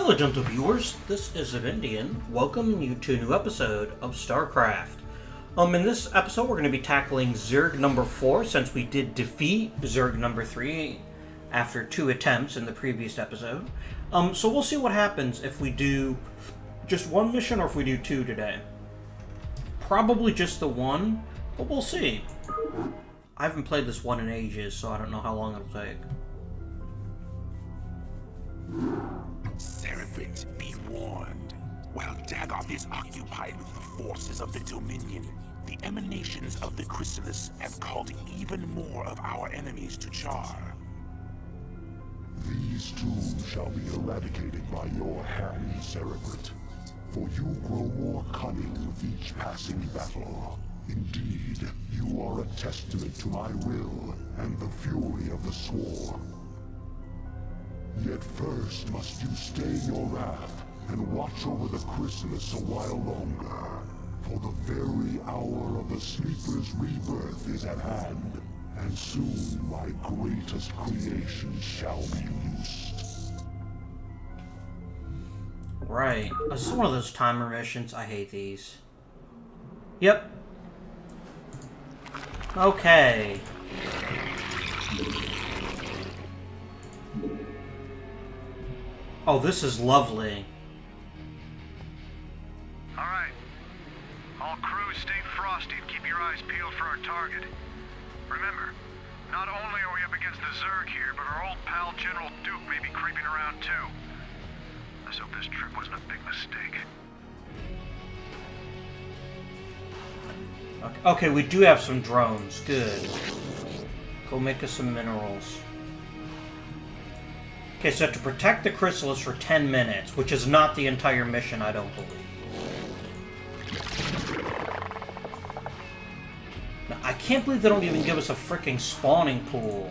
Hello gentle viewers, this is an Indian, welcoming you to a new episode of StarCraft. In this episode we're going to be tackling Zerg number 4 since we did defeat Zerg number 3 after 2 attempts in the previous episode. So we'll see what happens if we do just one mission or if we do 2 today. Probably just the one, but we'll see. I haven't played this one in ages, so I don't know how long it'll take. Seraphic, be warned. While Dagoth is occupied with the forces of the Dominion, the emanations of the Chrysalis have called even more of our enemies to Char. These too shall be eradicated by your hand, Cerebrate. For you grow more cunning with each passing battle. Indeed, you are a testament to my will and the fury of the Swarm. Yet first must you stay your wrath and watch over the Chrysalis a while longer. For the very hour of the Sleeper's rebirth is at hand, and soon my greatest creation shall be loosed. Right. This is one of those timer missions. I hate these. Yep. Okay. Oh, this is lovely. Alright. All crews stay frosty and keep your eyes peeled for our target. Remember, not only are we up against the Zerg here, but our old pal General Duke may be creeping around too. Let's hope this trip wasn't a big mistake. Okay, we do have some drones. Good. Go make us some minerals. Okay, so to protect the Chrysalis for 10 minutes, which is not the entire mission, I don't believe. Now, I can't believe they don't even give us a freaking spawning pool.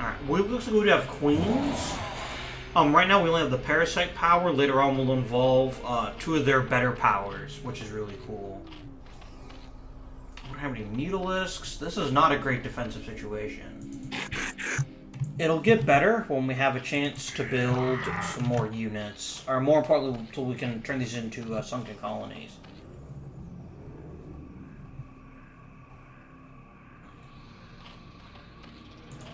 Alright, looks like we do have queens. Right now we only have the parasite power. Later on we'll involve 2 of their better powers, which is really cool. I don't have any mutilisks. This is not a great defensive situation. It'll get better when we have a chance to build some more units. Or more importantly, until we can turn these into sunken colonies.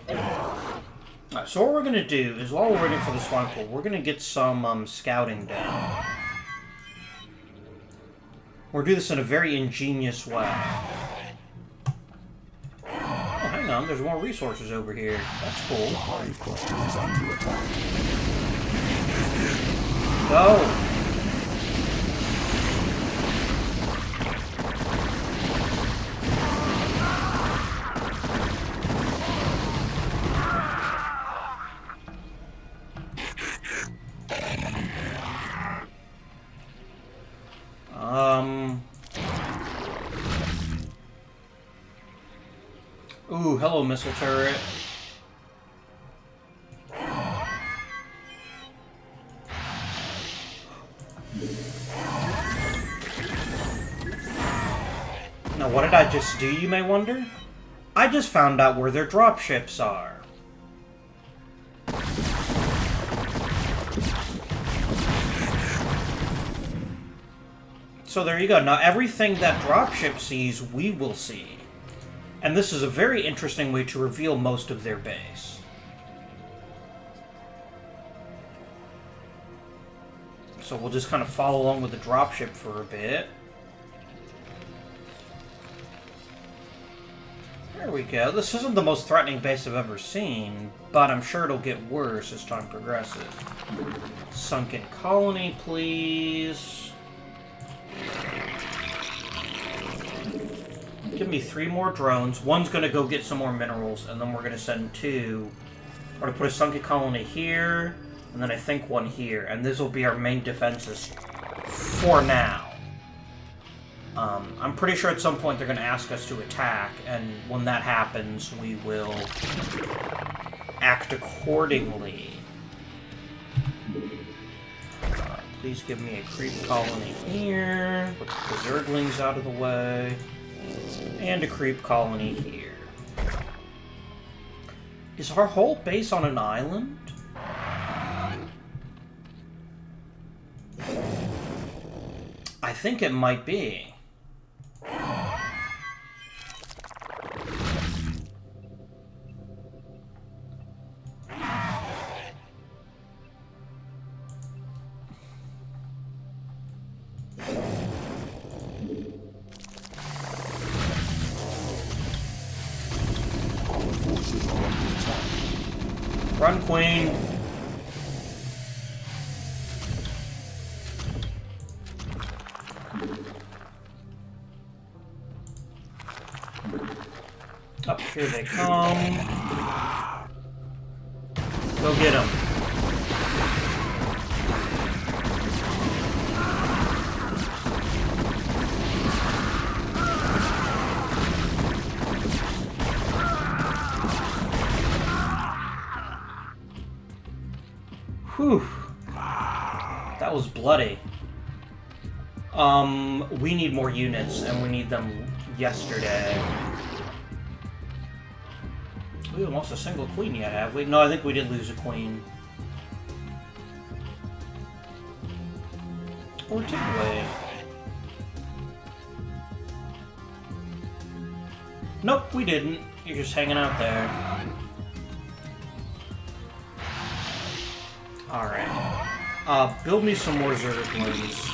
Alright, so what we're going to do is while we're waiting for the spawn pool, we're going to get some scouting done. We're going to do this in a very ingenious way. Oh, hang on, there's more resources over here. That's cool. Go! Ooh, hello, missile turret. Now, what did I just do, you may wonder? I just found out where their dropships are. So there you go. Now, everything that dropship sees, we will see. And this is a very interesting way to reveal most of their base. So we'll just kind of follow along with the dropship for a bit. There we go. This isn't the most threatening base I've ever seen, but I'm sure it'll get worse as time progresses. Sunken colony, please. Give me 3 more drones. One's going to go get some more minerals, and then we're going to send 2. We're going to put a sunken colony here, and then I think 1 here. And this will be our main defenses for now. I'm pretty sure at some point they're going to ask us to attack, and when that happens, we will act accordingly. Please give me a creep colony here. Put the Zerglings out of the way. And a creep colony here. Is our whole base on an island? I think it might be. Run, Queen. Up here they come. Go get them. Whew. That was bloody. We need more units, and we need them yesterday. We haven't lost a single queen yet, have we? No, I think we did lose a queen. Or did we? Nope, we didn't. You're just hanging out there. Alright. Build me some more Zerglings.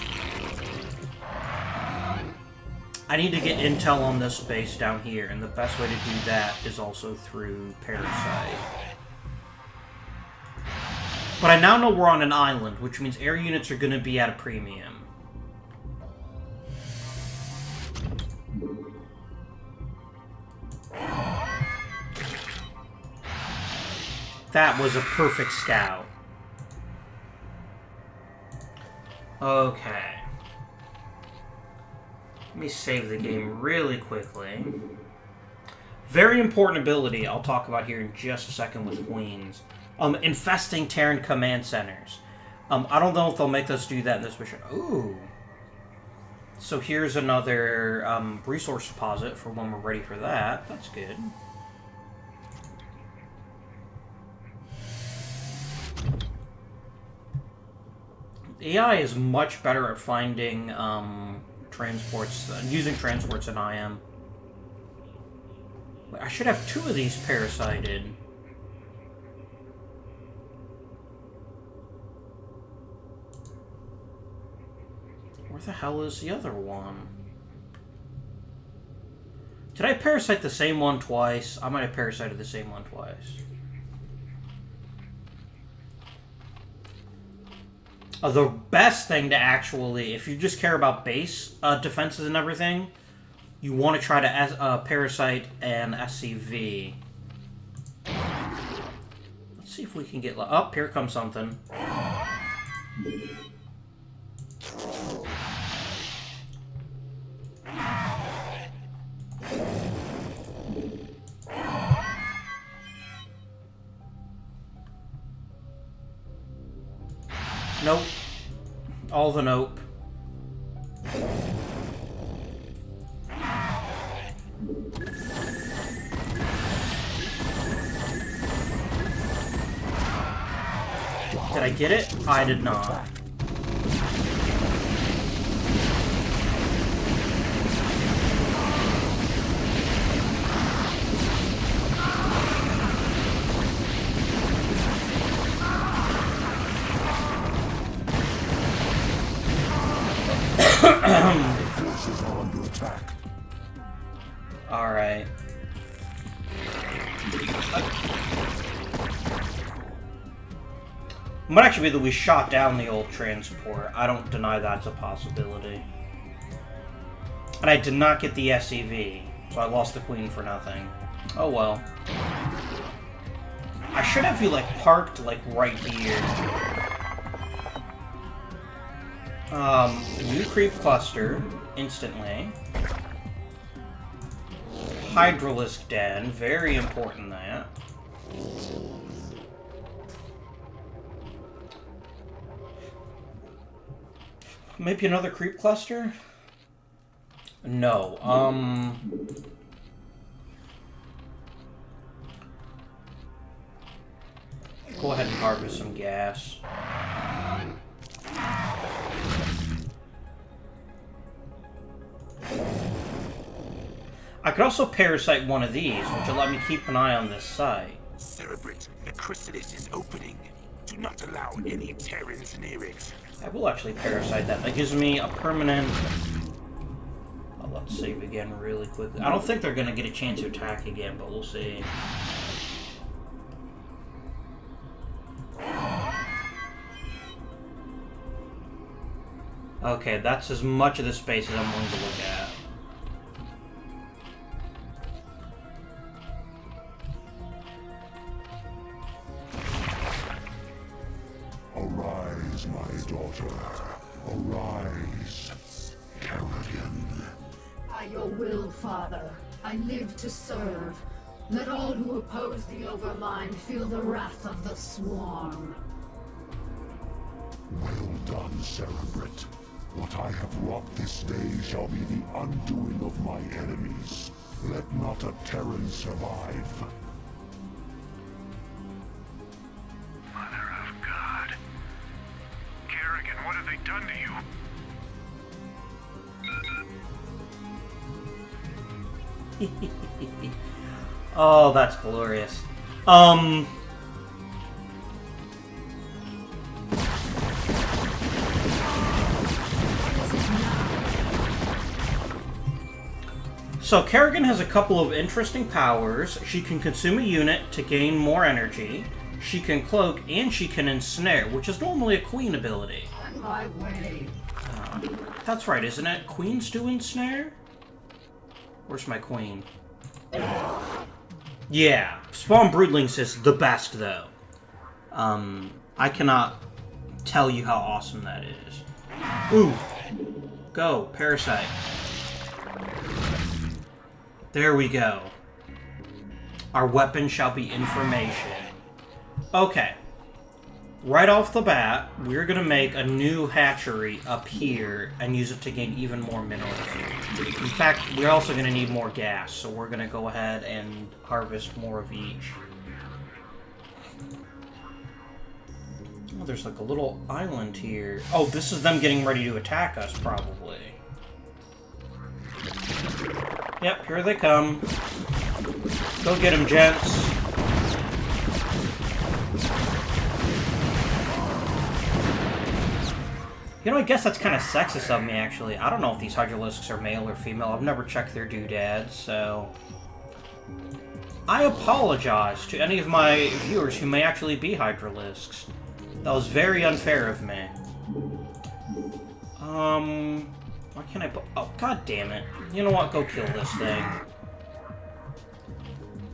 I need to get intel on this base down here, and the best way to do that is also through Parasite. But I now know we're on an island, which means air units are going to be at a premium. That was a perfect scout. Okay. Let me save the game really quickly. Very important ability I'll talk about here in just a second with Queens. Infesting Terran command centers. I don't know if they'll make us do that in this mission. Ooh. So here's another resource deposit for when we're ready for that. That's good. AI is much better at finding transports, using transports than I am. I should have 2 of these parasited. Where the hell is the other one? Did I parasite the same one twice? I might have parasited the same one twice. The best thing to actually, if you just care about base defenses and everything, you want to try to parasite an SCV. Let's see if we can get... Oh, here comes something. Nope. All the nope. Did I get it? I did not. Forces are under attack. Alright. It might actually be that we shot down the old transport. I don't deny that's a possibility. And I did not get the SCV, so I lost the queen for nothing. Oh well. I should have you, like, parked, like, right here. New creep cluster, instantly. Hydralisk den, very important that. Maybe another creep cluster? No, go ahead and harvest some gas. I could also parasite one of these, which will let me keep an eye on this site. Cerebrate, the chrysalis is opening. Do not allow any Terrans near it. I will actually parasite that. That gives me a permanent... Oh, let's save again really quickly. I don't think they're going to get a chance to attack again, but we'll see. Okay, that's as much of the space as I'm willing to look at. Arise, my daughter. Arise, Kerrigan. By your will, Father, I live to serve. Let all who oppose the Overmind feel the wrath of the Swarm. Well done, Cerebrate. What I have wrought this day shall be the undoing of my enemies. Let not a Terran survive. Mother of God. Kerrigan, what have they done to you? Oh, that's glorious. So Kerrigan has a couple of interesting powers. She can consume a unit to gain more energy. She can cloak, and she can ensnare, which is normally a queen ability. On my way. That's right, isn't it? Queens do ensnare? Where's my queen? Yeah, Spawn Broodlings is the best, though. I cannot tell you how awesome that is. Ooh. Go, Parasite. There we go. Our weapon shall be information. Okay. Right off the bat, we're going to make a new hatchery up here and use it to gain even more minerals. In fact, we're also going to need more gas, so we're going to go ahead and harvest more of each. Oh, there's like a little island here. Oh, this is them getting ready to attack us, probably. Yep, here they come. Go get them, gents. You know, I guess that's kind of sexist of me, actually. I don't know if these Hydralisks are male or female. I've never checked their doodads, so... I apologize to any of my viewers who may actually be Hydralisks. That was very unfair of me. Why can't I put... Oh, god damn it. You know what? Go kill this thing.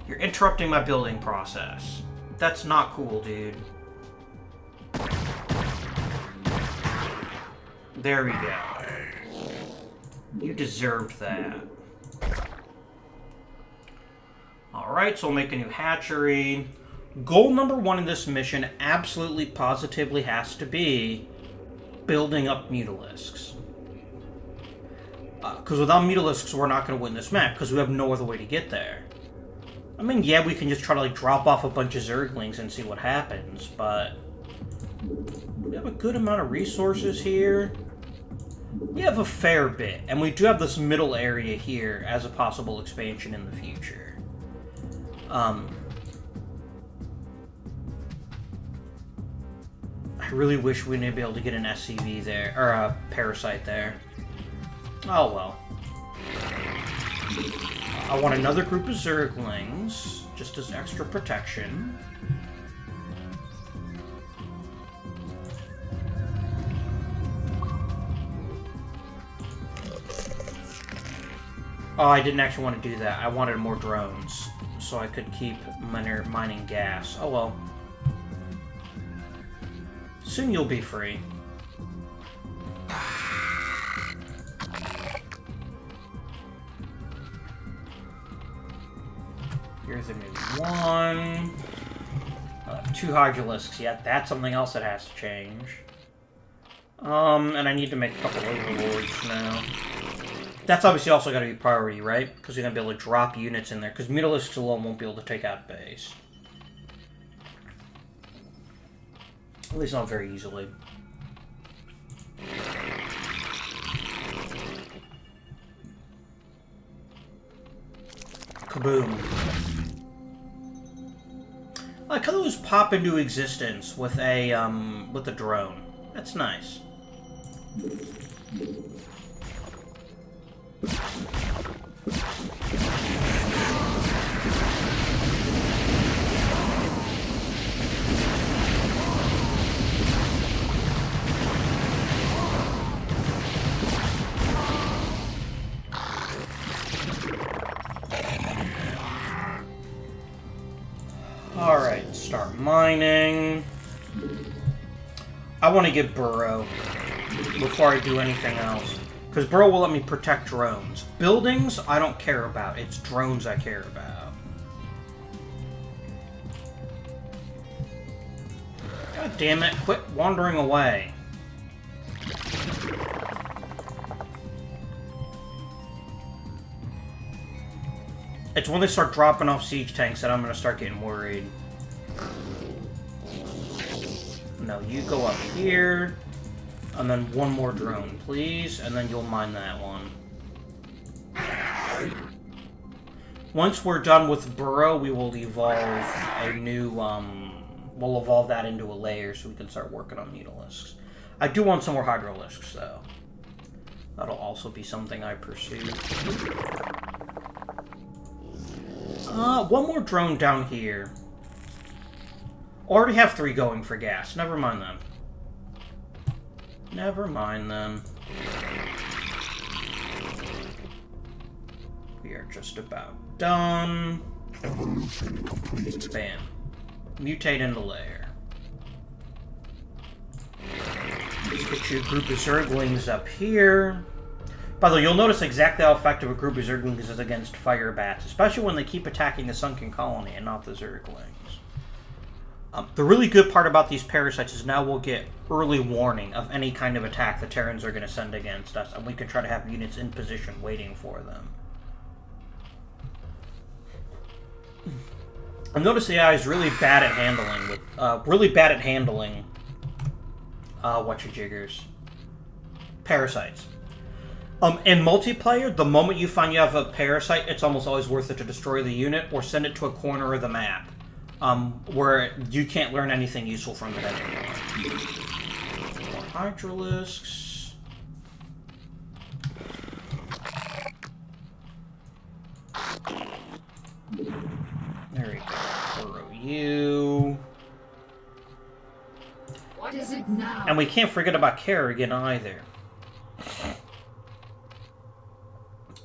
You're interrupting my building process. That's not cool, dude. There we go. You deserved that. Alright, so we'll make a new hatchery. Goal number 1 in this mission absolutely positively has to be building up Mutalisks. Because without Mutalisks, we're not going to win this map, because we have no other way to get there. I mean, yeah, we can just try to, like, drop off a bunch of Zerglings and see what happens, but... we have a good amount of resources here. We have a fair bit, and we do have this middle area here as a possible expansion in the future. I really wish we'd be able to get an SCV there, or a Parasite there. Oh well. I want another group of Zerglings, just as extra protection. Oh, I didn't actually want to do that. I wanted more drones, so I could keep mining gas. Oh well. Soon you'll be free. Here's a new one. 2 Hydralisks. Yeah, that's something else that has to change. And I need to make a couple overlords now. That's obviously also got to be priority, right? Because we're going to be able to drop units in there. Because Mutalisks alone won't be able to take out base. At least not very easily. Kaboom. I like how those pop into existence with a drone. That's nice. Alright, start mining. I want to get Burrow before I do anything else. Because Burrow will let me protect drones. Buildings, I don't care about. It's drones I care about. God damn it, quit wandering away. It's when they start dropping off siege tanks that I'm going to start getting worried. No, you go up here. And then one more drone, please. And then you'll mine that one. Once we're done with Burrow, we will evolve a new, we'll evolve that into a layer so we can start working on Mutalisks. I do want some more Hydralisks, though. That'll also be something I pursue. One more drone down here. Already have 3 going for gas. Never mind them. Never mind them. We are just about done. Evolution complete. Bam. Mutate into layer. Let's get you a group of Zerglings up here. By the way, you'll notice exactly how effective a group of Zerglings is against fire bats, especially when they keep attacking the sunken colony and not the Zerglings. The really good part about these parasites is now we'll get early warning of any kind of attack the Terrans are going to send against us, and we can try to have units in position waiting for them. I notice the AI is really bad at handling whatchajiggers. Parasites. In multiplayer, the moment you find you have a parasite, it's almost always worth it to destroy the unit or send it to a corner of the map. Where you can't learn anything useful from it anymore. More Hydralisks. There we go. Burrow you. What is it now? And we can't forget about Kerrigan either.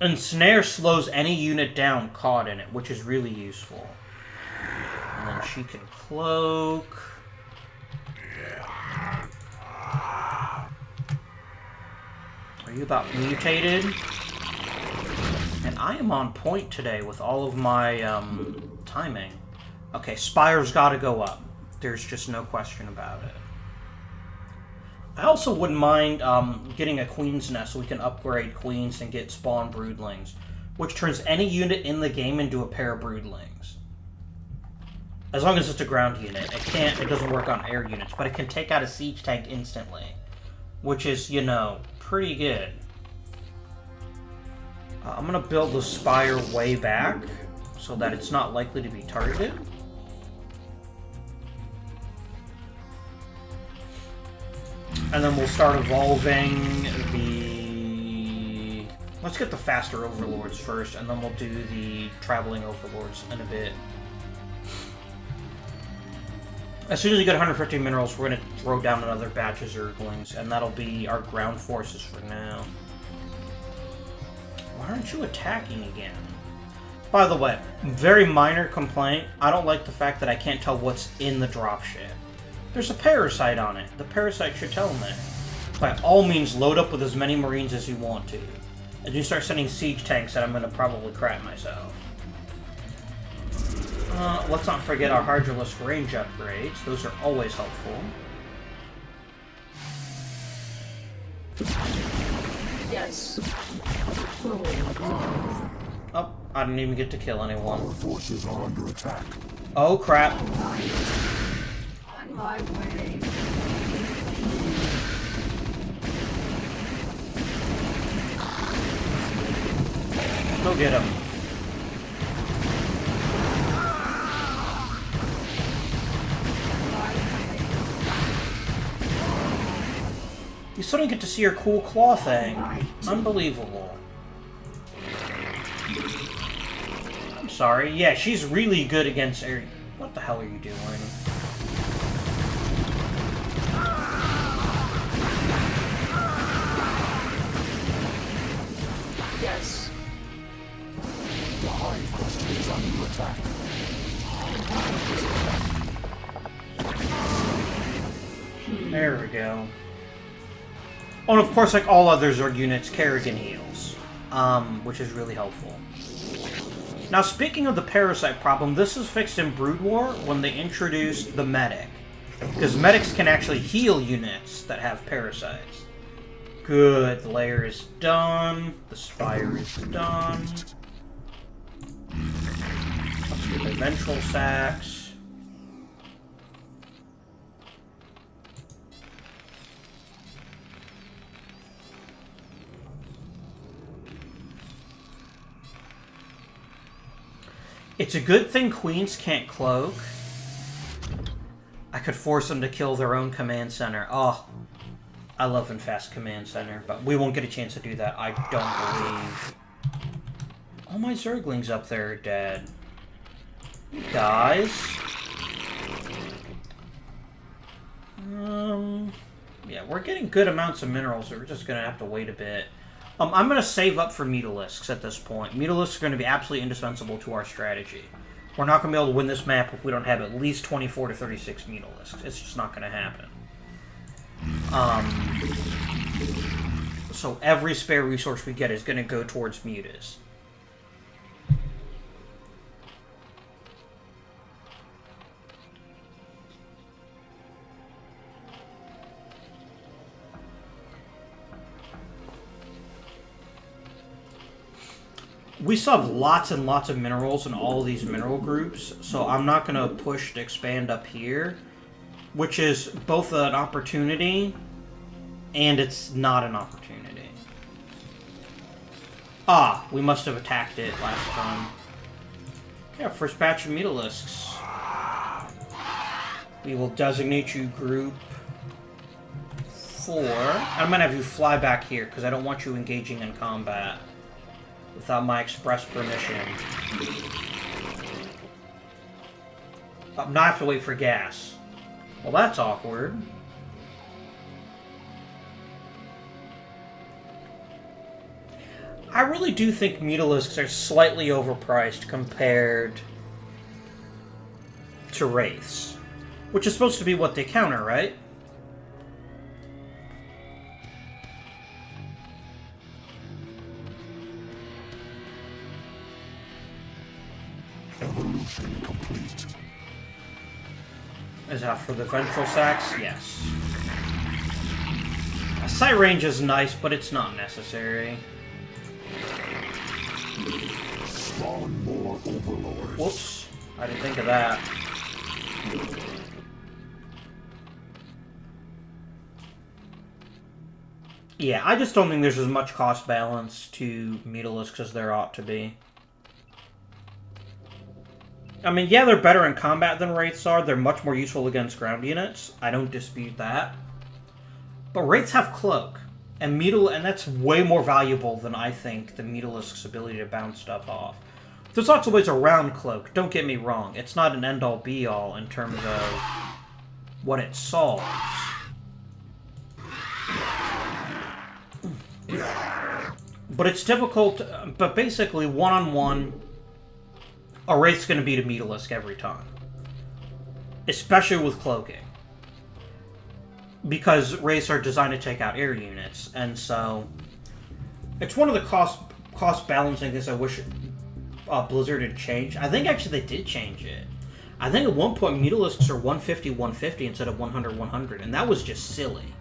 Ensnare slows any unit down caught in it, which is really useful. And then she can cloak. Are you about mutated? And I am on point today with all of my timing. Okay, Spire's gotta go up. There's just no question about it. I also wouldn't mind getting a Queen's Nest so we can upgrade Queens and get spawn Broodlings, which turns any unit in the game into a pair of Broodlings. As long as it's a ground unit. It doesn't work on air units, but it can take out a siege tank instantly. Which is, you know, pretty good. I'm gonna build the Spire way back, so that it's not likely to be targeted. And then we'll start evolving the... Let's get the faster Overlords first, and then we'll do the traveling Overlords in a bit. As soon as we get 150 minerals, we're going to throw down another batch of Zerglings, and that'll be our ground forces for now. Why aren't you attacking again? By the way, very minor complaint, I don't like the fact that I can't tell what's in the dropship. There's a parasite on it. The parasite should tell me. By all means, load up with as many Marines as you want to. As you start sending siege tanks, then I'm going to probably crap myself. Let's not forget our Hydralisk range upgrades. Those are always helpful. Yes. Oh, I didn't even get to kill anyone. Our forces are under attack. Oh, crap. On my way. Go get him. You still didn't get to see her cool claw thing. Unbelievable. I'm sorry. Yeah, she's really good against air. What the hell are you doing? Yes. The hive cluster is under attack. There we go. Oh, and of course, like all other Zerg units, Kerrigan heals, which is really helpful. Now, speaking of the parasite problem, this is fixed in Brood War when they introduced the medic, because medics can actually heal units that have parasites. Good, the layer is done, the spire is done. Let's get the ventral sacs. It's a good thing queens can't cloak. I could force them to kill their own command center. Oh, I love Infest Command Center, but we won't get a chance to do that, I don't believe. All my Zerglings up there are dead. Guys. Yeah, we're getting good amounts of minerals, so we're just gonna have to wait a bit. I'm going to save up for Mutalisks at this point. Mutalisks are going to be absolutely indispensable to our strategy. We're not going to be able to win this map if we don't have at least 24 to 36 Mutalisks. It's just not going to happen. So every spare resource we get is going to go towards Mutas. We still have lots and lots of minerals in all of these mineral groups, so I'm not going to push to expand up here, which is both an opportunity and it's not an opportunity. Ah, we must have attacked it last time. Yeah, first batch of Mutalisks. We will designate you Group 4. I'm going to have you fly back here because I don't want you engaging in combat without my express permission. Now I have to wait for gas. Well, that's awkward. I really do think Mutalisks are slightly overpriced compared to Wraiths, which is supposed to be what they counter, right? Evolution complete. Is that for the ventral sacs? Yes. A sight range is nice, but it's not necessary. Spawn more overlords. Whoops. I didn't think of that. Yeah, I just don't think there's as much cost balance to Mutalisks as there ought to be. I mean, yeah, they're better in combat than Wraiths are. They're much more useful against ground units. I don't dispute that. But Wraiths have Cloak. And that's way more valuable than I think the Mutalisk's ability to bounce stuff off. There's lots of ways around Cloak, don't get me wrong. It's not an end-all be-all in terms of what it solves. But it's difficult, but basically, one-on-one, a Wraith's going to beat a Mutalisk every time. Especially with cloaking. Because Wraiths are designed to take out air units, and so it's one of the cost balancing things I wish Blizzard had changed. I think actually they did change it. I think at one point Mutalisks are 150-150 instead of 100-100, and that was just silly.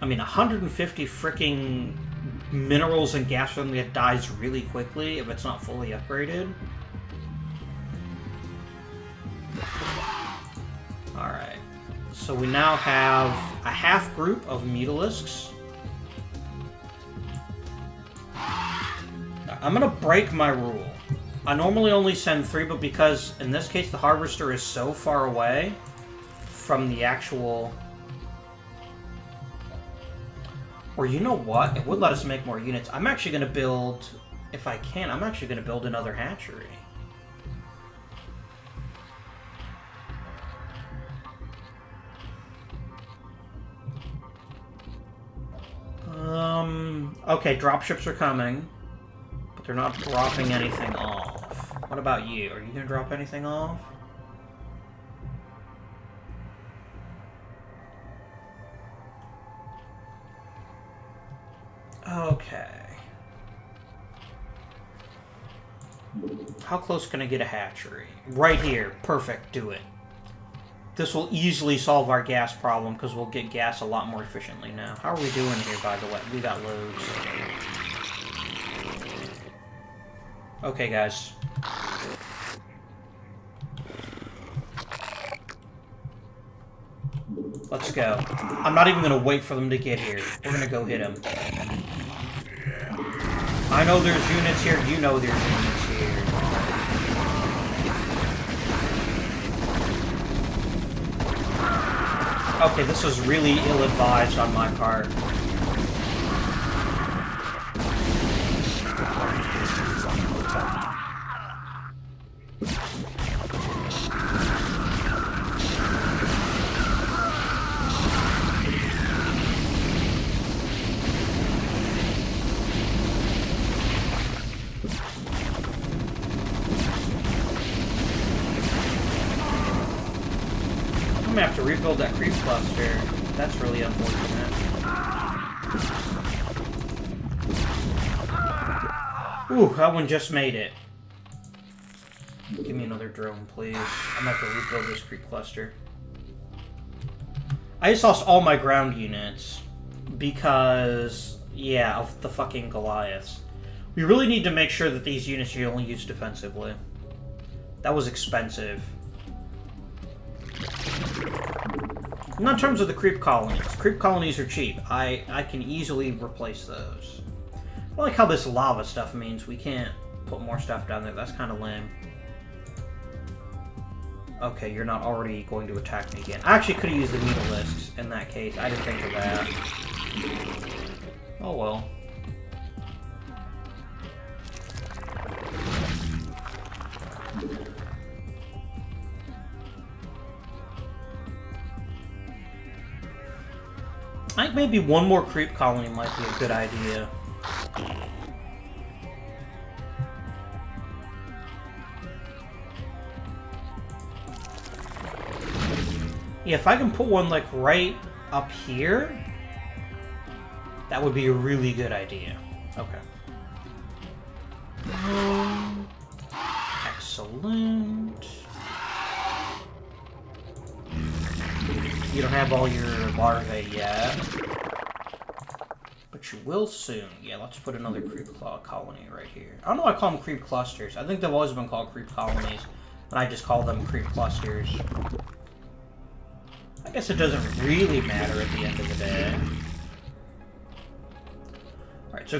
I mean, 150 freaking minerals and gas from that dies really quickly if it's not fully upgraded. Alright. So we now have a half group of Mutalisks. I'm gonna break my rule. I normally only send 3, but because, in this case, the Harvester is so far away from the actual... Or you know what? It would let us make more units. I'm actually gonna build... If I can, I'm actually gonna build another hatchery. Okay, dropships are coming, but they're not dropping anything off. What about you? Are you gonna drop anything off? Okay. How close can I get a hatchery? Right here. Perfect. Do it. This will easily solve our gas problem, because we'll get gas a lot more efficiently now. How are we doing here, by the way? We got loads. Okay, guys. Let's go. I'm not even going to wait for them to get here. We're going to go hit them. I know there's units here. You know there's units here. Okay, this is really ill-advised on my part. I'm gonna have to rebuild that creep cluster. That's really unfortunate. Ooh, that one just made it. Give me another drone, please. I'm gonna have to rebuild this creep cluster. I just lost all my ground units because, yeah, of the fucking Goliaths. We really need to make sure that these units are only used defensively. That was expensive. Not in terms of the creep colonies. Creep colonies are cheap. I can easily replace those. I like how this lava stuff means we can't put more stuff down there. That's kind of lame. Okay, you're not already going to attack me again. I actually could have used the Mutalisks in that case. I didn't think of that. Oh well. I think maybe one more creep colony might be a good idea. Yeah, if I can put one, like, right up here, that would be a really good idea. Okay. Excellent. You don't have all your larvae yet. But you will soon. Yeah, let's put another creep colony right here. I don't know why I call them creep clusters. I think they've always been called creep colonies. And I just call them creep clusters. I guess it doesn't really matter at the end of the day. Alright, so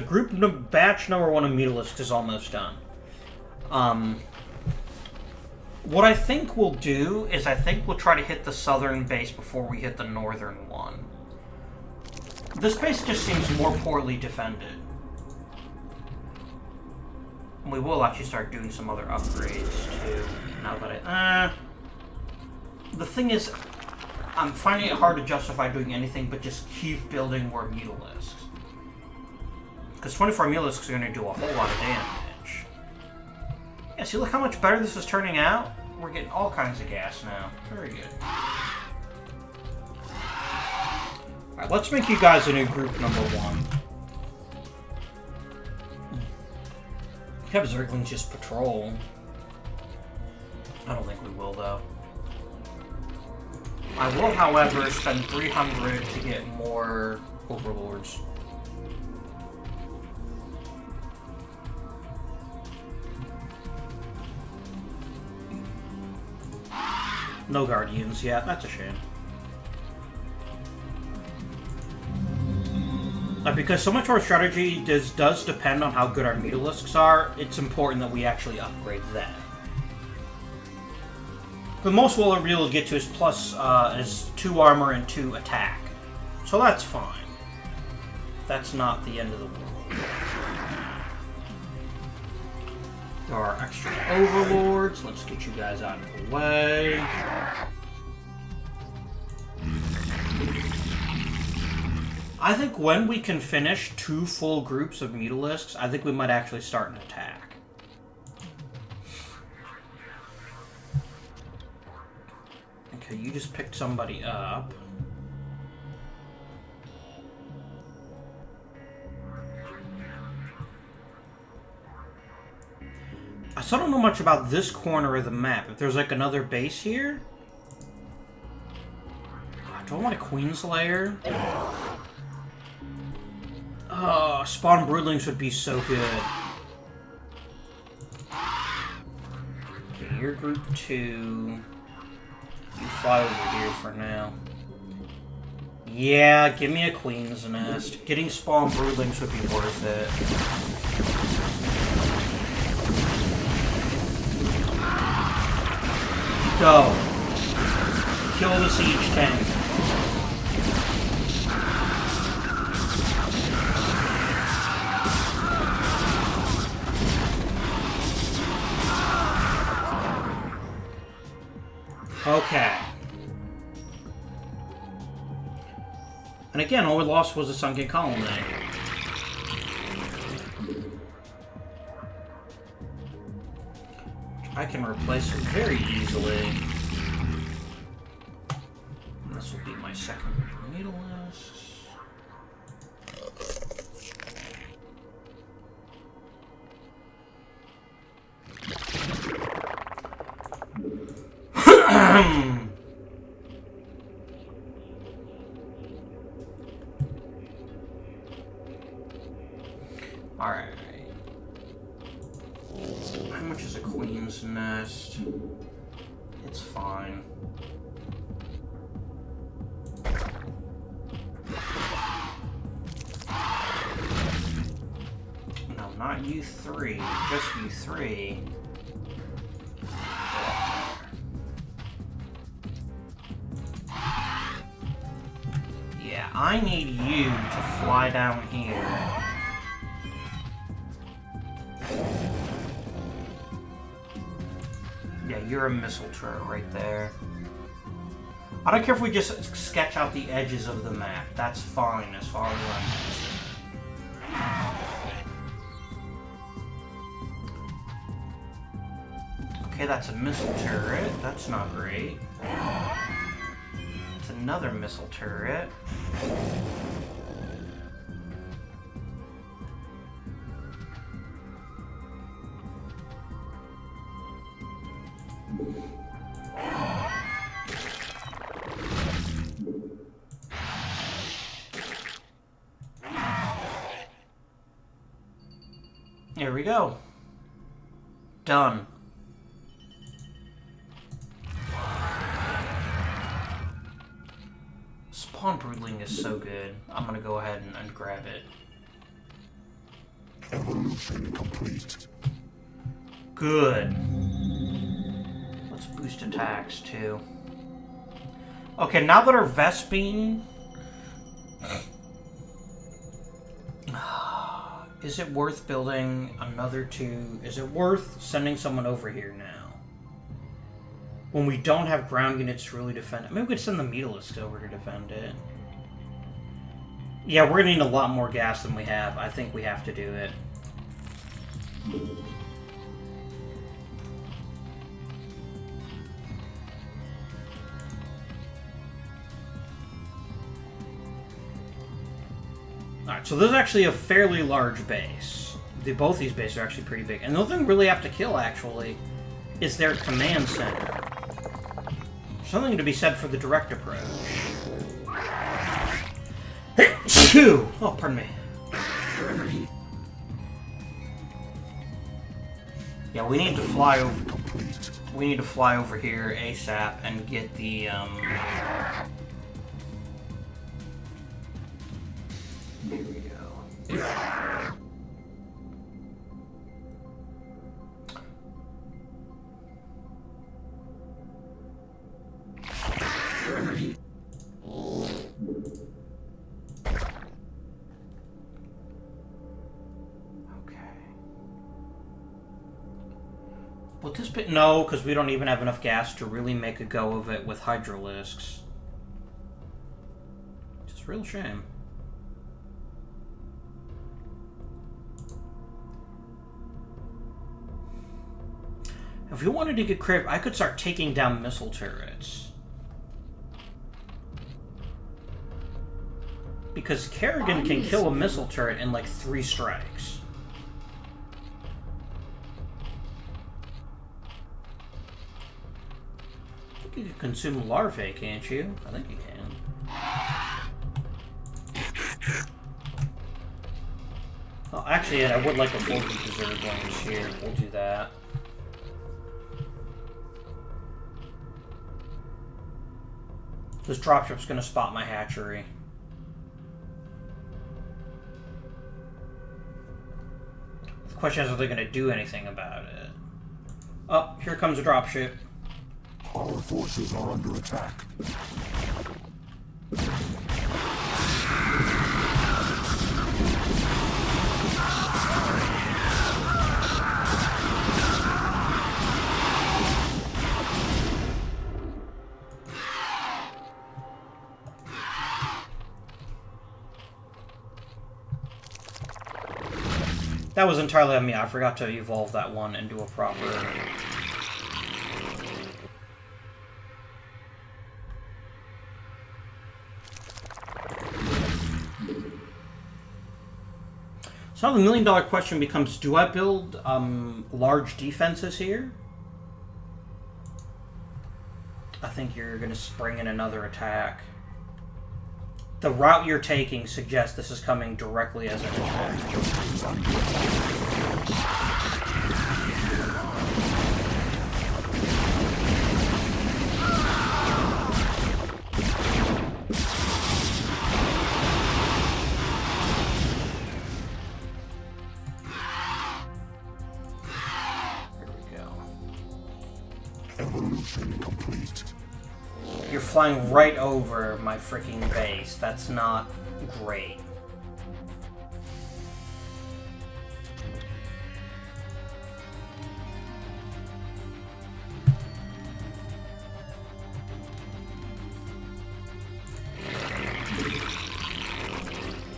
batch number 1 of Mutalisks is almost done. What I think we'll do is I think we'll try to hit the southern base before we hit the northern one. This base just seems more poorly defended. And we will actually start doing some other upgrades too, now that the thing is, I'm finding it hard to justify doing anything but just keep building more Mutalisks. Because 24 Mutalisks are going to do a whole lot of damage. Yeah, see, look how much better this is turning out? We're getting all kinds of gas now. Very good. Alright, let's make you guys a new group number 1. You have Zerglings just patrol. I don't think we will, though. I will, however, spend 300 to get more Overlords. No Guardians yet. That's a shame. Because so much of our strategy does depend on how good our Mutalisks are, it's important that we actually upgrade them. The most we'll be able to get to is is 2 armor and 2 attack. So that's fine. That's not the end of the world. There are extra overlords. Let's get you guys out of the way. I think when we can finish 2 full groups of Mutalisks, I think we might actually start an attack. Okay, you just picked somebody up. I still don't know much about this corner of the map. If there's like another base here? Do I want a Queenslayer? Oh, spawn broodlings would be so good. Okay, you're group 2. You fly over here for now. Yeah, give me a Queen's Nest. Getting spawn broodlings would be worth it. Go. Kill the siege tank. Okay. And again, all we lost was a sunken colony. I can replace it very easily. And this will be my second Mutalisk. Alright. How much is a Queen's Nest? It's fine. No, not you 3, just you 3. Yeah, I need you to fly down here. Yeah, you're a missile turret right there. I don't care if we just sketch out the edges of the map. That's fine as far as I'm concerned. Okay, that's a missile turret. That's not great. It's another missile turret. Here we go. Done. Spawn Broodling is so good. I'm gonna go ahead and grab it. Evolution complete. Good. Let's boost attacks too. Okay, now that our Vespene... Is it worth building another 2? Is it worth sending someone over here now? When we don't have ground units to really defend it. Maybe we could send the Mutalisks over to defend it. Yeah, we're gonna need a lot more gas than we have. I think we have to do it. Alright, so this is actually a fairly large base. Both these bases are actually pretty big. And the only thing we really have to kill, actually, is their command center. Something to be said for the direct approach. Oh, pardon me. Yeah, we need to fly over. We need to fly over here ASAP and get the Here we go. Will this bit? No, because we don't even have enough gas to really make a go of it with Hydralisks. It's a real shame. If we wanted to get creative, I could start taking down missile turrets. Because Kerrigan can kill a missile turret in like 3 strikes. You can consume larvae, can't you? I think you can. Oh, actually, yeah, I would like a full Zerg range here. We'll do that. This dropship's gonna spot my hatchery. The question is, are they gonna do anything about it? Oh, here comes a dropship. Our forces are under attack. That was entirely on me. I forgot to evolve that one into a proper... So now the million-dollar question becomes, do I build large defenses here? I think you're going to spring in another attack. The route you're taking suggests this is coming directly as an attack. Evolution complete. You're flying right over my freaking base. That's not great.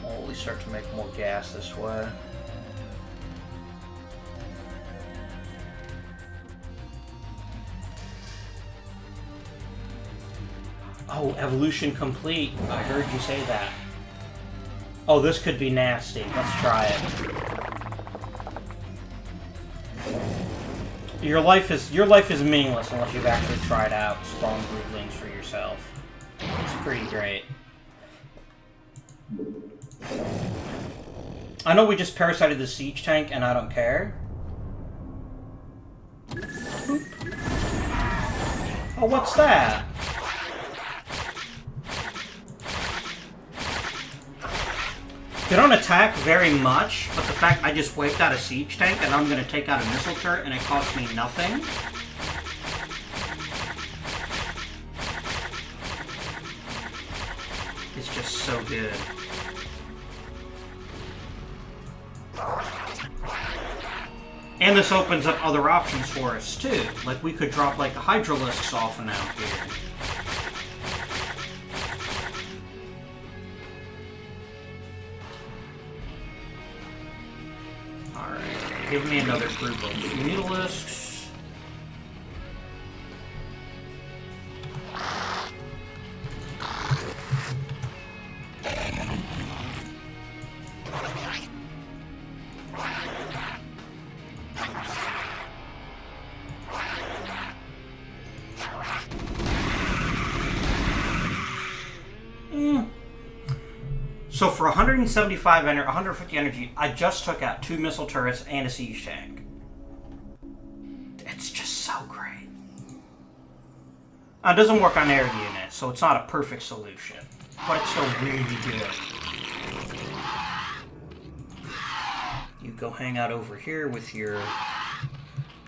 Slowly start to make more gas this way. Oh, evolution complete. I heard you say that. Oh, this could be nasty. Let's try it. Your life is meaningless unless you've actually tried out spawn broodlings for yourself. It's pretty great. I know we just parasited the siege tank and I don't care. Boop. Oh, what's that? They don't attack very much, but the fact I just wiped out a siege tank and I'm going to take out a missile turret and it costs me nothing. It's just so good. And this opens up other options for us too. Like we could drop like the Hydralisks off and out here. Give me another group of Mutalisks. So for 150 energy, I just took out 2 missile turrets and a siege tank. It's just so great. It doesn't work on air units, so it's not a perfect solution, but it's still really good. go hang out over here with your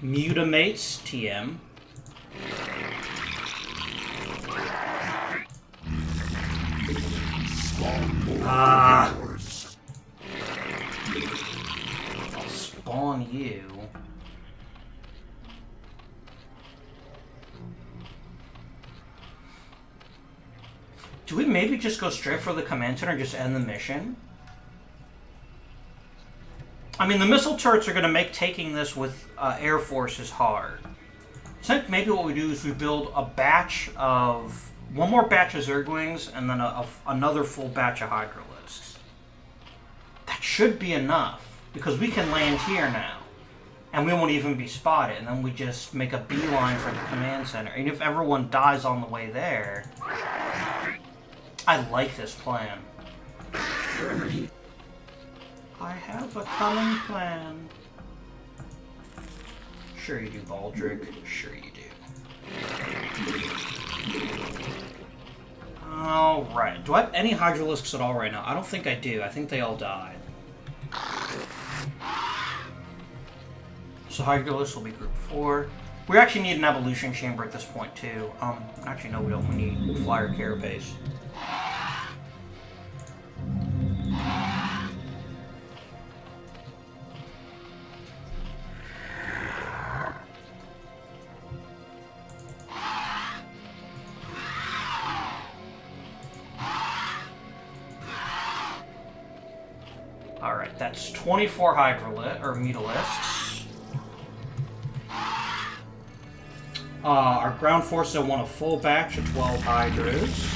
Mutamates, TM. Ah! I'll spawn you. Do we maybe just go straight for the command center and just end the mission? I mean, the missile turrets are going to make taking this with Air Forces hard. So I think maybe what we do is we build a batch of... one more batch of Zerglings and then another full batch of Hydralisks. That should be enough, because we can land here now. And we won't even be spotted, and then we just make a beeline for the command center. And if everyone dies on the way there... I like this plan. I have a cunning plan. Sure you do, Baldric. Sure you do. Alright. Do I have any Hydralisks at all right now? I don't think I do. I think they all died. So Hydralisks will be group 4. We actually need an evolution chamber at this point, too. Actually, no, we don't. We need flyer carapace. Alright, that's 24 Mutalisks. Our ground forces want a full batch of 12 Hydras.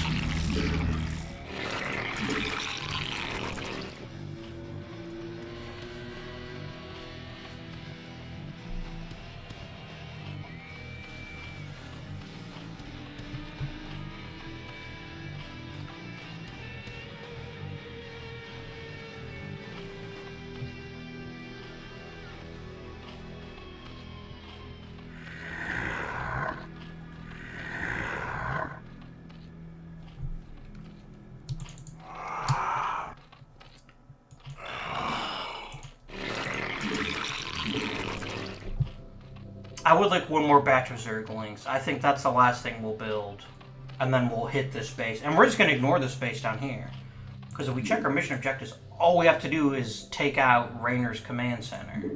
I would like one more batch of Zerglings. I think that's the last thing we'll build. And then we'll hit this base. And we're just going to ignore this base down here. Because if we check our mission objectives, all we have to do is take out Raynor's command center.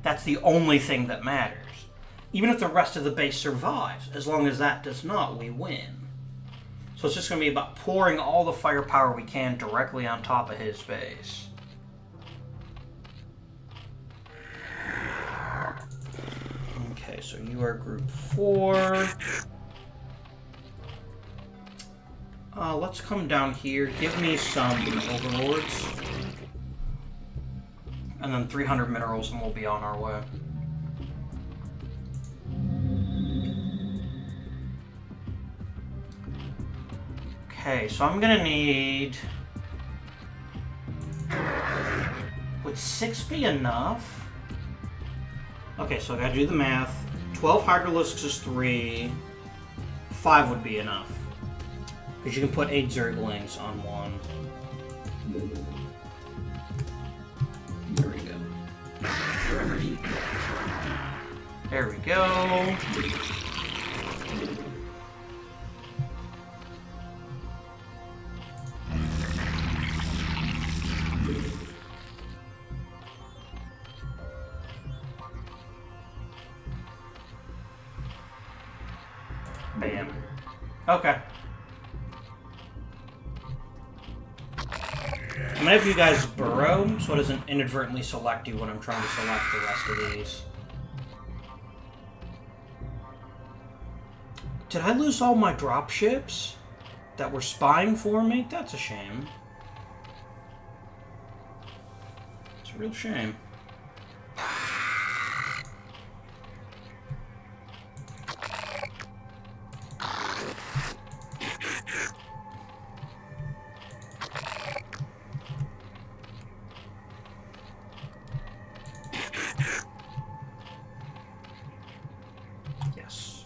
That's the only thing that matters. Even if the rest of the base survives, as long as that does not, we win. So it's just going to be about pouring all the firepower we can directly on top of his base. Okay, so you are group 4. Let's come down here. Give me some overlords. And then 300 minerals and we'll be on our way. Okay, so I'm gonna need... Would 6 be enough? Okay, so I gotta do the math. 12 Hydralisks is 3. 5 would be enough. Because you can put 8 Zerglings on one. There we go. There we go. Bam. Okay. I'm gonna have you guys burrow, so it doesn't inadvertently select you when I'm trying to select the rest of these. Did I lose all my dropships that were spying for me? That's a shame. It's a real shame. Yes.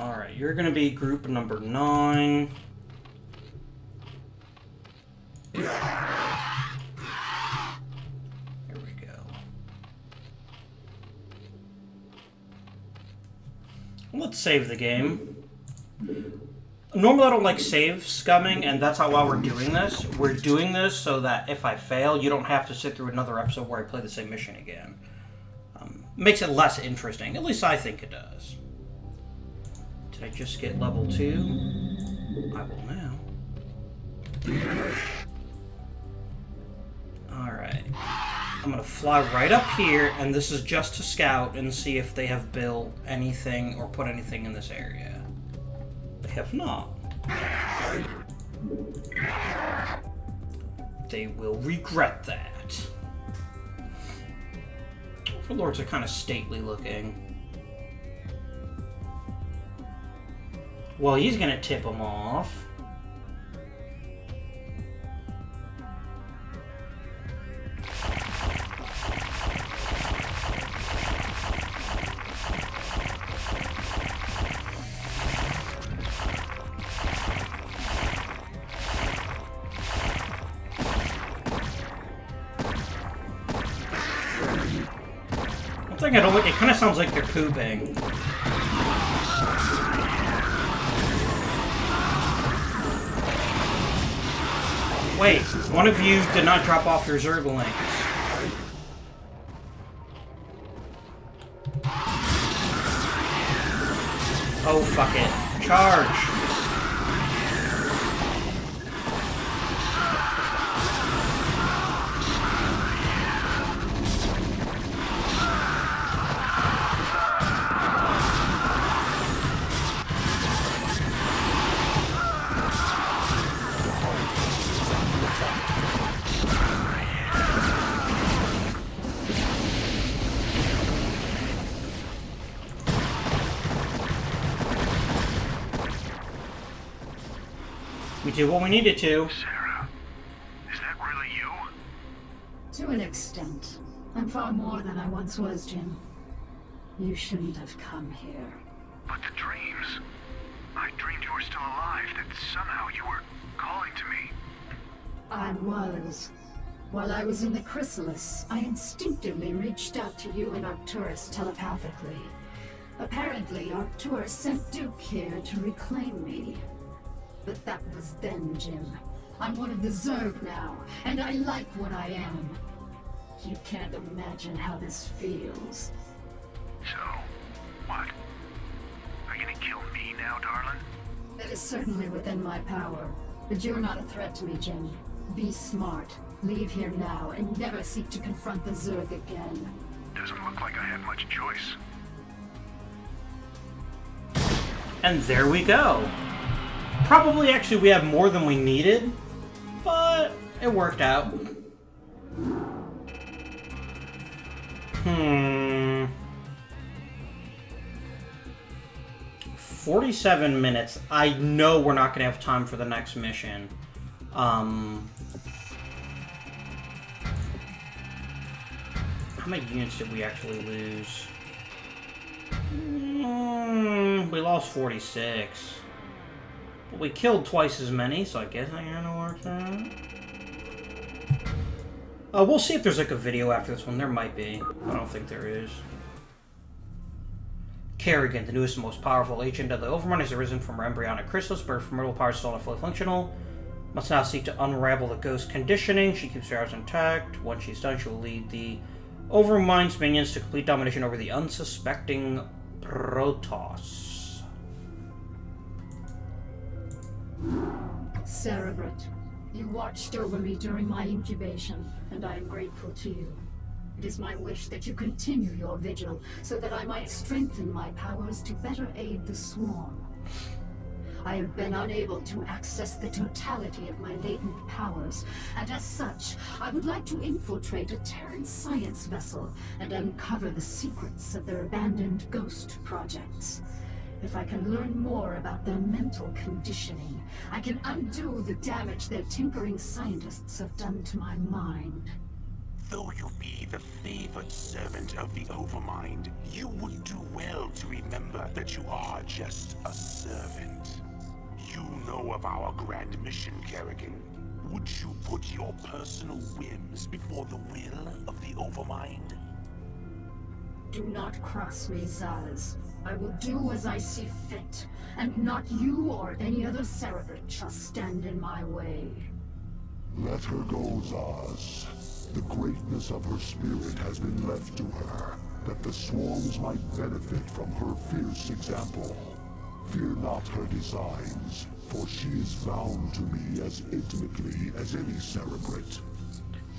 Alright, you're gonna be group number 9. Here we go. Let's save the game. Normally I don't like save scumming, and that's why we're doing this. We're doing this so that if I fail, you don't have to sit through another episode where I play the same mission again. Makes it less interesting. At least I think it does. Did I just get level 2? I will now. Alright. I'm gonna fly right up here, and this is just to scout and see if they have built anything or put anything in this area. They have not. They will regret that. Overlords are kind of stately looking. Well, he's gonna tip them off. One thing I don't like, it kind of sounds like they're pooping. Wait, one of you did not drop off your Zerg links. Oh, fuck it. Charge! We did what we needed to. Sarah, is that really you? To an extent. I'm far more than I once was, Jim. You shouldn't have come here. But the dreams. I dreamed you were still alive, that somehow you were calling to me. I was. While I was in the chrysalis, I instinctively reached out to you and Arcturus telepathically. Apparently, Arcturus sent Duke here to reclaim me. But that was then, Jim. I'm one of the Zerg now, and I like what I am. You can't imagine how this feels. So, what? Are you gonna kill me now, darling? That is certainly within my power. But you're not a threat to me, Jim. Be smart. Leave here now, and never seek to confront the Zerg again. Doesn't look like I have much choice. And there we go. Probably, actually, we have more than we needed, but it worked out. 47 minutes. I know we're not going to have time for the next mission. How many units did we actually lose? We lost 46. But we killed twice as many, so I guess I kind of worked out. We'll see if there's like a video after this one. There might be. I don't think there is. Kerrigan, the newest and most powerful agent of the Overmind, has arisen from her embryonic chrysalis, but her formidable powers still not fully functional. Must now seek to unravel the ghost conditioning. She keeps her hours intact. Once she's done, she will lead the Overmind's minions to complete domination over the unsuspecting Protoss. Cerebrate, you watched over me during my incubation, and I am grateful to you. It is my wish that you continue your vigil, so that I might strengthen my powers to better aid the Swarm. I have been unable to access the totality of my latent powers, and as such, I would like to infiltrate a Terran science vessel and uncover the secrets of their abandoned ghost projects. If I can learn more about their mental conditioning, I can undo the damage their tinkering scientists have done to my mind. Though you be the favored servant of the Overmind, you would do well to remember Remember that you are just a servant. You know of our grand mission, Kerrigan. Would you put your personal whims before the will of the Overmind? Do not cross me, Zaz. I will do as I see fit, and not you or any other Cerebrit shall stand in my way. Let her go, Zaz. The greatness of her spirit has been left to her, that the swarms might benefit from her fierce example. Fear not her designs, for she is bound to me as intimately as any Cerebrit.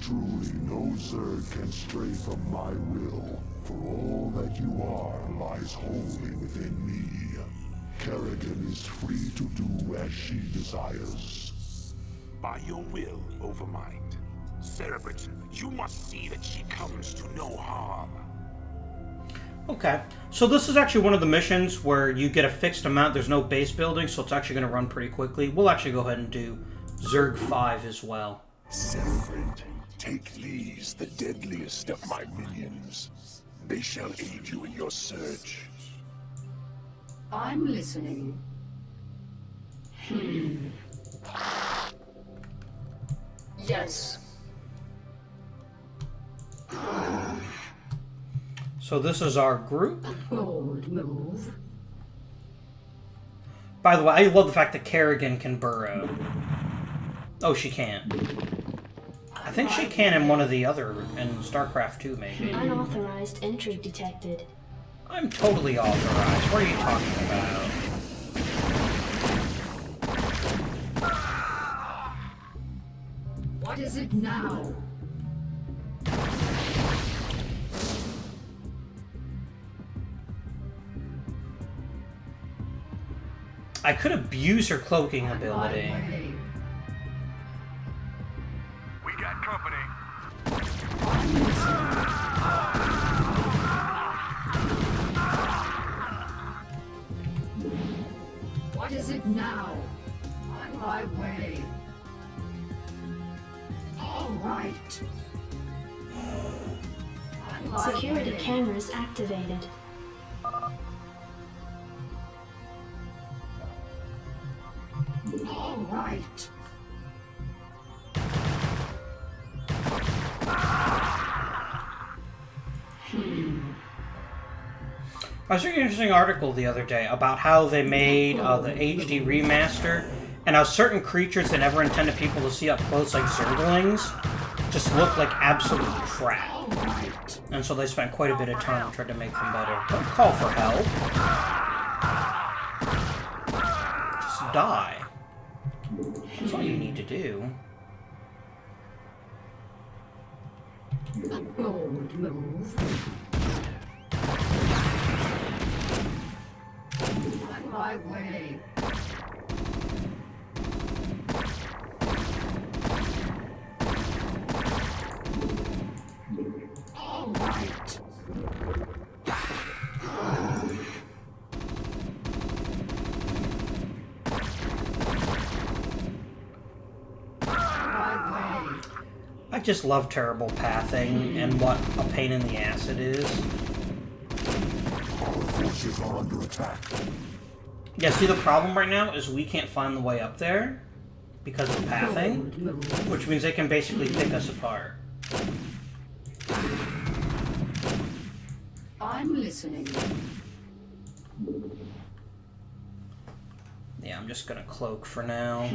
Truly, no Zerg can stray from my will, for all that you are lies wholly within me. Kerrigan is free to do as she desires. By your will, Overmind. Cerebrit, you must see that she comes to no harm. Okay, so this is actually one of the missions where you get a fixed amount. There's no base building, so it's actually going to run pretty quickly. We'll actually go ahead and do Zerg 5 as well. Cerebrit, take these, the deadliest of my minions. They shall aid you in your search. I'm listening. Yes. So this is our group. Bold move. By the way, I love the fact that Kerrigan can burrow. Oh, she can't. I think she can in one of the other, in StarCraft 2, maybe. Unauthorized entry detected. I'm totally authorized. What are you talking about? What is it now? I could abuse her cloaking ability. We got company. What is it now? On my way. All right. On my Security way. cameras activated. All right. I was reading an interesting article the other day about how they made the HD remaster, and how certain creatures they never intended people to see up close, like Zerglings, just look like absolute crap. All right. And so they spent quite a bit of time trying to make them better. Don't call for help. Just die. That's all you need to do. A bold move. On my way. All right. My way. I just love terrible pathing and what a pain in the ass it is. Our forces are under attack. Yeah, see, the problem right now is we can't find the way up there because of pathing, which means they can basically pick us apart. I'm listening. Yeah, I'm just gonna cloak for now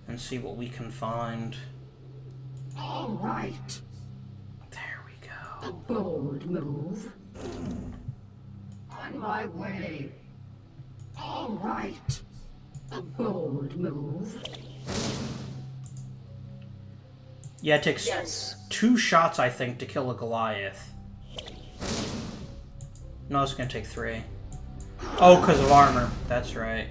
and see what we can find. All right. There we A go. bold move. On my way. All right. A bold move. Yeah, it takes Yes. 2 shots, I think, to kill a Goliath. No, it's gonna take 3. Oh, because of armor. That's right.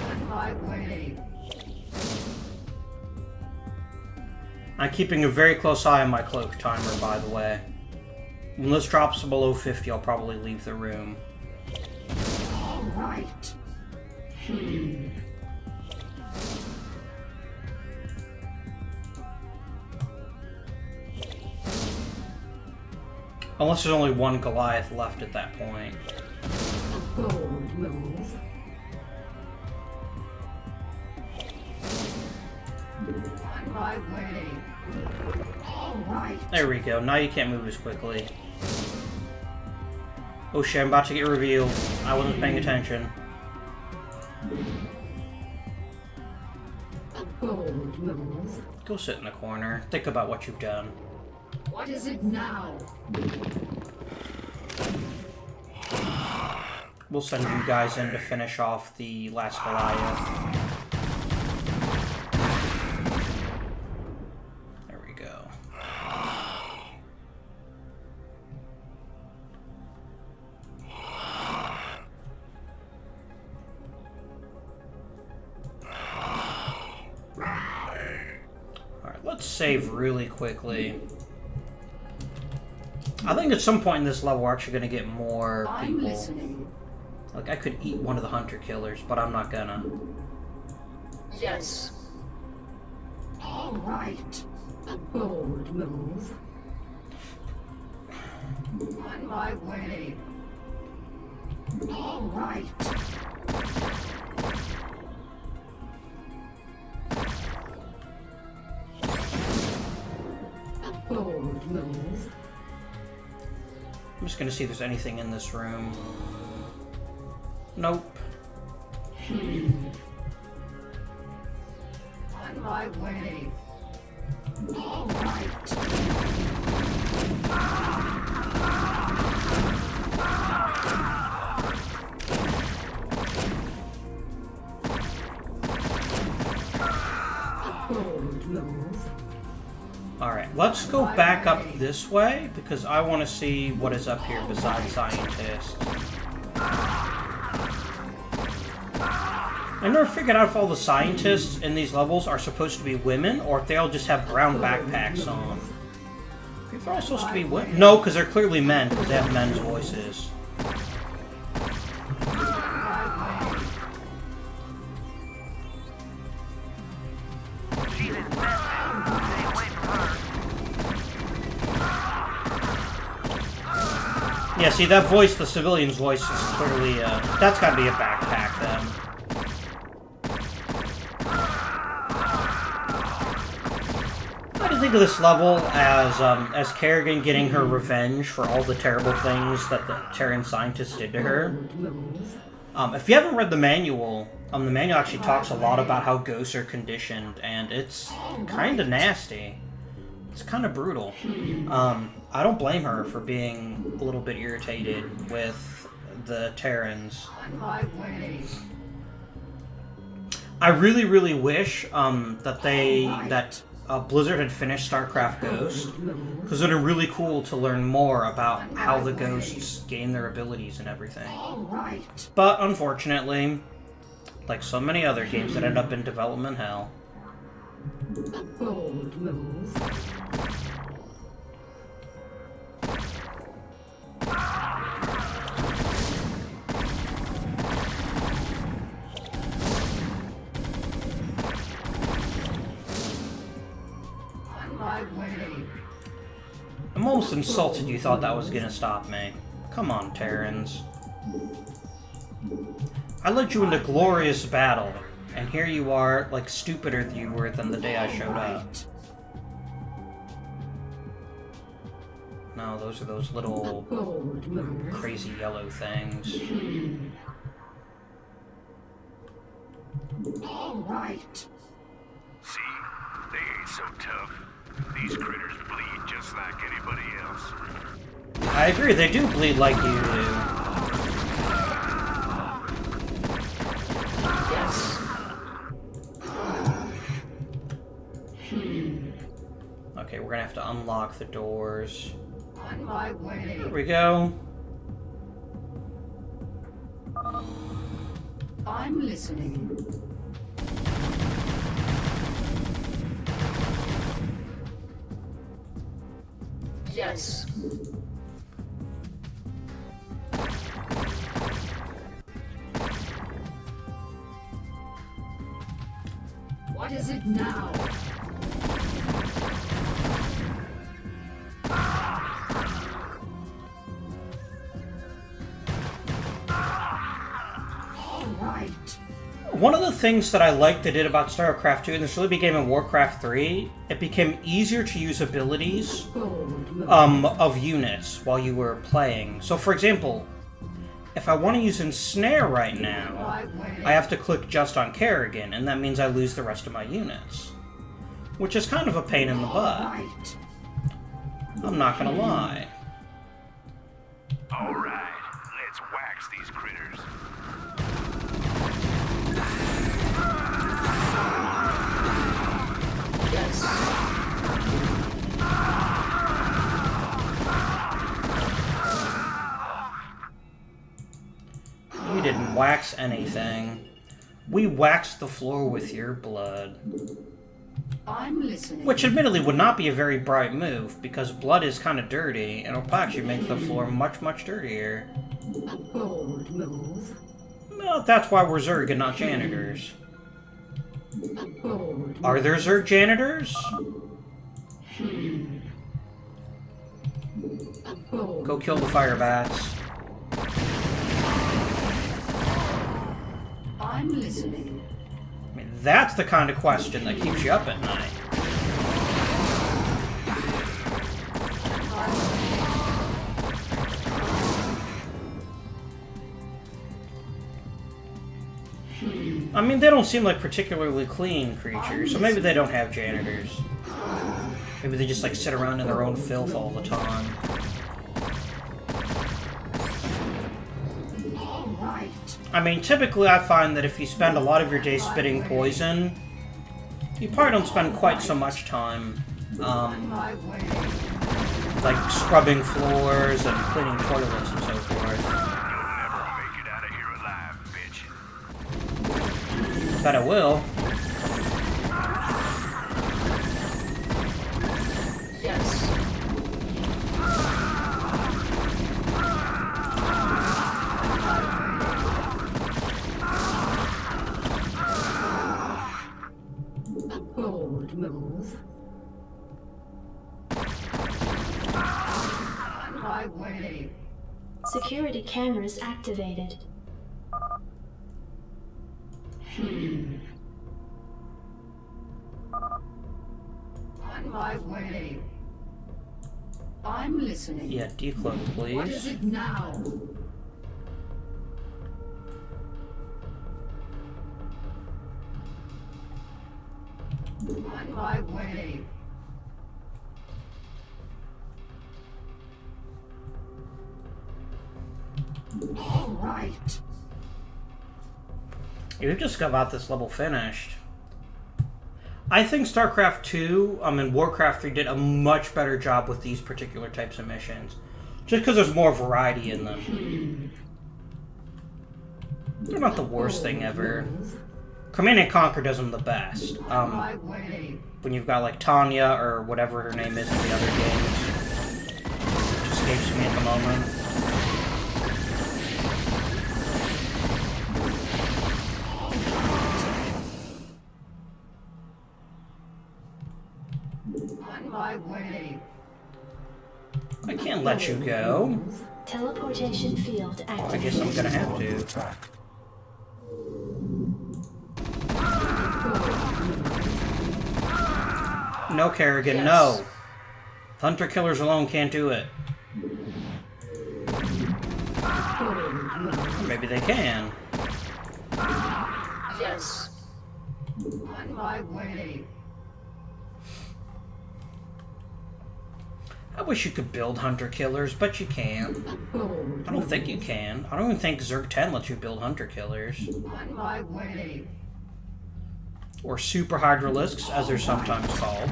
On my way. I'm keeping a very close eye on my cloak timer, by the way. When this drops below 50, I'll probably leave the room. All right. Unless there's only one Goliath left at that point. A bold move. On my way. All right. There we go. Now you can't move as quickly. Oh shit, I'm about to get revealed. I wasn't paying attention. A bold move. Go sit in the corner. Think about what you've done. What is it now? We'll send you guys in to finish off the last Goliath. There we go. Alright, let's save really quickly. I think at some point in this level we're actually going to get more I'm people. listening. Like, I could eat one of the hunter killers, but I'm not gonna. Yes. All right. A bold move. On my way. All right. A bold move. I'm just gonna see if there's anything in this room. Nope. On my way. All right. A bold move. Alright, let's go back up this way, because I want to see what is up here besides scientists. I never figured out if all the scientists in these levels are supposed to be women, or if they all just have brown backpacks on. If they're all supposed to be women. No, because they're clearly men, because they have men's voices. She's in bed now. Stay away from her. Yeah, see, that voice, the civilian's voice, is clearly, that's gotta be a backpack, then. I think of this level as Kerrigan getting her revenge for all the terrible things that the Terran scientists did to her. If you haven't read the manual actually talks a lot about how ghosts are conditioned, and it's kind of nasty. It's kind of brutal. I don't blame her for being a little bit irritated with the Terrans. On my way. I really, really wish that Blizzard had finished StarCraft Ghost, because it would be really cool to learn more about how the ghosts gain their abilities and everything. All right. But unfortunately, like so many other games that end up in development hell, A bold move. On my way. I'm almost insulted you thought that was gonna stop me. Come on, Terrans. I led you into glorious battle, and here you are, like, stupider than you were than the day I showed up. No, those are those little Bold move. crazy yellow things. All right. See? They ain't so tough. These critters bleed just like anybody else. I agree, they do bleed like you do. Yes. Okay, we're gonna have to unlock the doors. On my way. Here we go. I'm listening. Yes. is it now? All right. One of the things that I liked they did about StarCraft 2, and this really became in Warcraft 3, it became easier to use abilities of units while you were playing. So for example, if I want to use Ensnare right now, I have to click just on Kerrigan, and that means I lose the rest of my units. Which is kind of a pain in the butt. I'm not gonna lie. Alright, let's wax these critters. We didn't wax anything. We waxed the floor with your blood. I'm listening. Which admittedly would not be a very bright move, because blood is kind of dirty, and it'll actually make the floor much, much dirtier. A bold move. Well, that's why we're Zerg and not janitors. A bold Are there Zerg janitors? A bold. Go kill the fire bats. I'm listening. I mean, that's the kind of question that keeps you up at night. I mean, they don't seem like particularly clean creatures, so maybe they don't have janitors. Maybe they just, like, sit around in their own filth all the time. All right. I mean, typically I find that if you spend a lot of your day spitting poison, you probably don't spend quite so much time, My way. like, scrubbing floors and cleaning toilets and so forth. You'll never make it out of here alive, bitch. Bet I will. Yes. A bold move. On my way. Security cameras activated. On my way. I'm listening. Yeah, decloak, What is please. it now? On my way. All right. You just got this level finished. I think StarCraft 2 and Warcraft 3 did a much better job with these particular types of missions. Just because there's more variety in them. They're not the worst thing ever. Command & Conquer does them the best. My way. When you've got like Tanya or whatever her name is in the other games. Which escapes me at the moment. On my way. I can't let you go. Teleportation field I activated. guess I'm gonna have to. Attack. No, Kerrigan, no. Hunter killers alone can't do it. Maybe they can. Yes. On my way. I wish you could build hunter killers, but you can't. I don't think you can. I don't even think Zerg 10 lets you build hunter killers. On my way. Or super hydralisks, as they're sometimes called.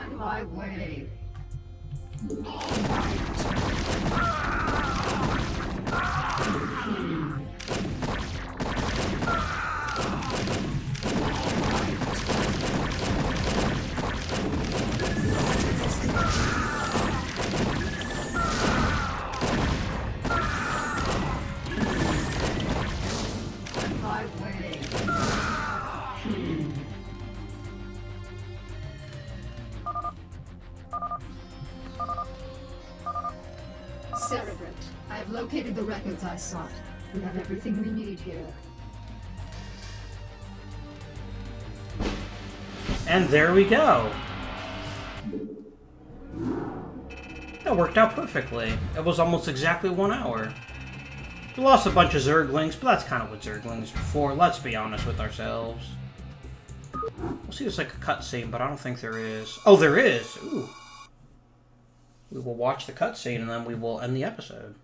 On my way. I've located the records I sought. We have everything we need here. And there we go. That worked out perfectly. It was almost exactly 1 hour. We lost a bunch of Zerglings, but that's kind of what Zerglings are for. Let's be honest with ourselves. We'll see there's like a cutscene, but I don't think there is. Oh, there is! Ooh. We will watch the cutscene and then we will end the episode.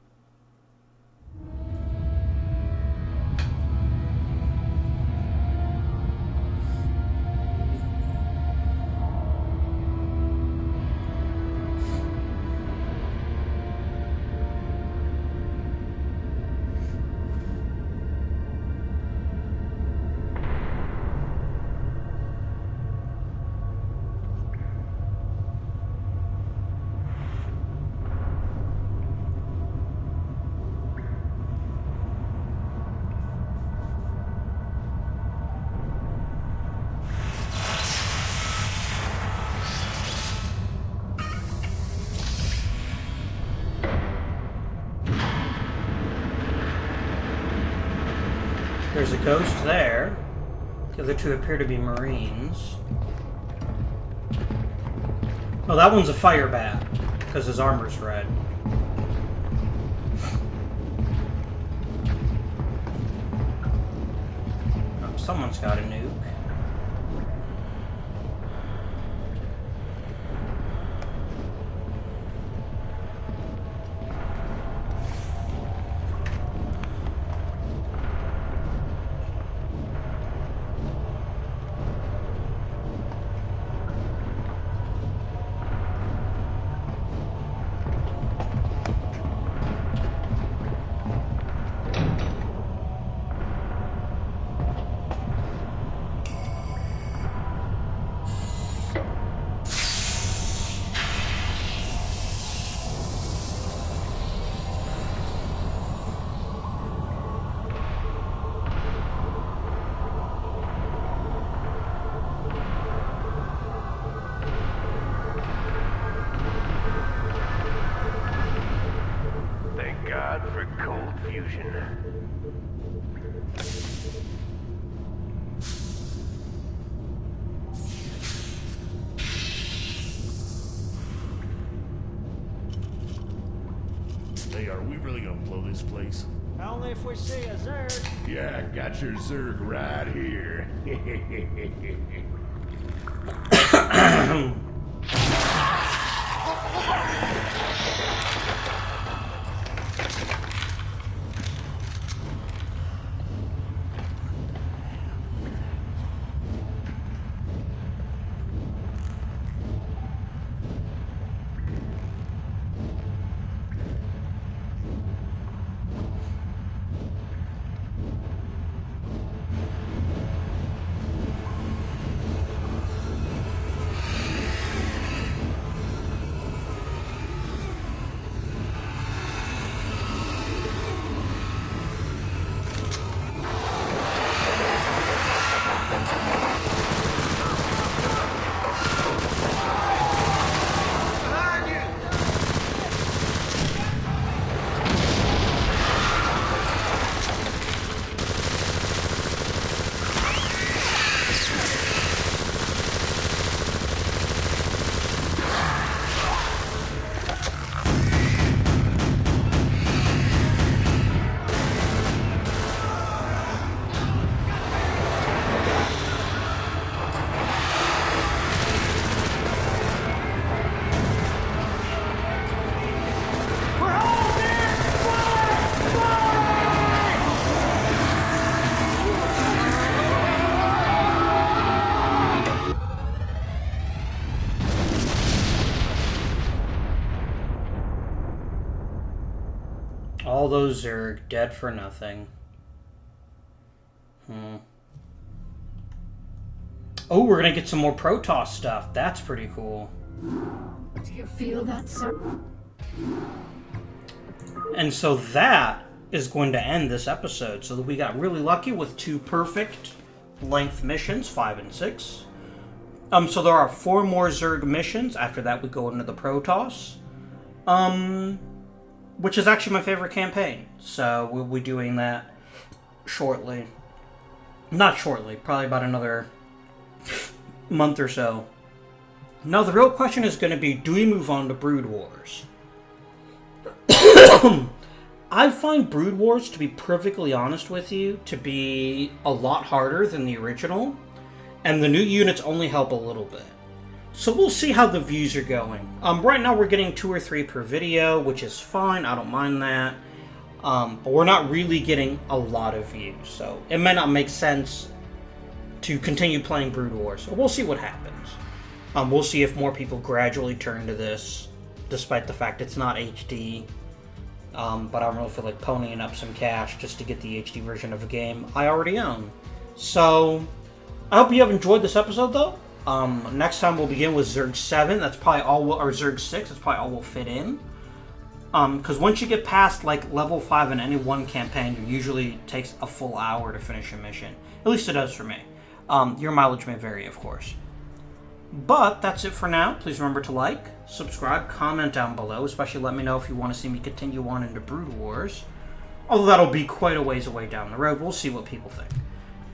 There's a ghost there. The other two appear to be Marines. Oh, that one's a fire bat, because his armor's red. Oh, someone's got a nuke. Hey, are we really gonna blow this place? Only if we see a Zerg. Yeah, got your Zerg right here. All those Zerg dead for nothing. Oh, we're gonna get some more Protoss stuff. That's pretty cool. Do you feel that, sir? And so that is going to end this episode. So that we got really lucky with 2 perfect length missions, 5 and 6. So there are 4 more Zerg missions. After that, we go into the Protoss. which is actually my favorite campaign. So we'll be doing that shortly. Not shortly, probably about another month or so. Now the real question is going to be, do we move on to Brood Wars? I find Brood Wars, to be perfectly honest with you, to be a lot harder than the original, and the new units only help a little bit. So we'll see how the views are going. Right now we're getting 2 or 3 per video, which is fine, I don't mind that. But we're not really getting a lot of views, so it may not make sense to continue playing Brood Wars. So we'll see what happens. We'll see if more people gradually turn to this, despite the fact it's not HD. But I don't really feel like ponying up some cash just to get the HD version of a game I already own. So, I hope you have enjoyed this episode, though. Next time we'll begin with Zerg 7. That's probably all or Zerg 6. That's probably all we'll fit in. Because once you get past, like, level 5 in any one campaign, it usually takes a full hour to finish a mission. At least it does for me. Your mileage may vary, of course. But that's it for now. Please remember to like, subscribe, comment down below. Especially let me know if you want to see me continue on into Brood Wars. Although that'll be quite a ways away down the road. We'll see what people think.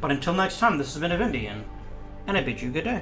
But until next time, this has been Avindian, and I bid you good day.